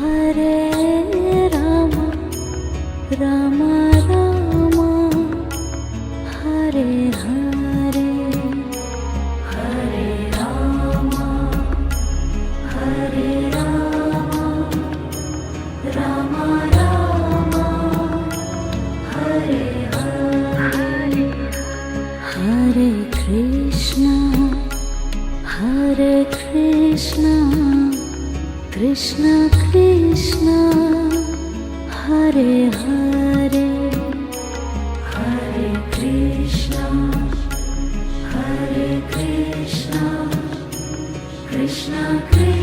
Hare Ram Ram Ram Hare Hare Hare Ram Hare Ram Ram Ram Hare Hare Hare Krishna Krishna Krishna Hare Hare Hare Krishna Krishna Krishna